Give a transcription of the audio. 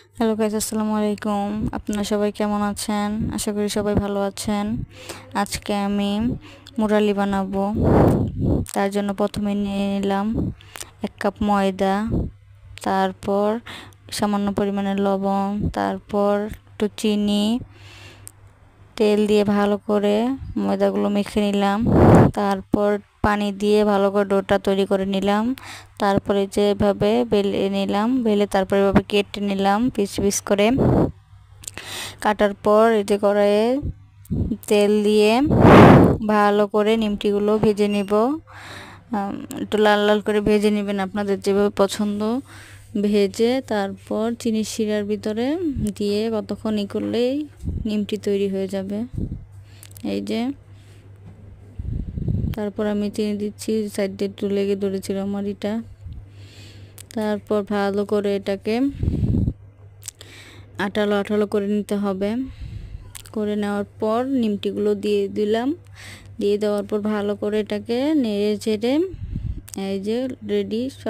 Hello guys, আসসালামু আলাইকুম। আপনারা সবাই কেমন আছেন? আশা করি সবাই ভালো আছেন। আজকে আমি মুরালি বানাবো। তার জন্য প্রথমে নিয়ে নিলাম 1 কাপ ময়দা, তারপর সামান্য পরিমাণে লবণ, তারপর একটু চিনি, তেল দিয়ে ভালো করে ময়দাগুলো মেখে নিলাম। তারপর পানি দিয়ে ভালো করে ডোটা তৈরি করে নিলাম। তারপরে যেভাবে বেলে নিলাম, বেলে তারপরে এভাবে কেটে নিলাম পিস পিস করে। কাটার পর এই যে কড়াইয়ে তেল দিয়ে ভালো করে নিমকিগুলো ভেজে নিব। একটু লাল লাল করে ভেজে নেবেন আপনাদের যেভাবে পছন্দ। ভেজে তারপর চিনির শিরার ভিতরে দিয়ে কতক্ষণ করলেই নিমকি তৈরি হয়ে যাবে। এই যে তারপর আমি চিনি দিচ্ছি, সাইডে একটু লেগে ধরেছিল আমার এটা। তারপর ভালো করে এটাকে আঠালো আঠালো করে নিতে হবে। করে নেওয়ার পর নিমকিগুলো দিয়ে দিলাম। দিয়ে দেওয়ার পর ভালো করে এটাকে নেড়ে চেড়ে এই যে রেডি। সব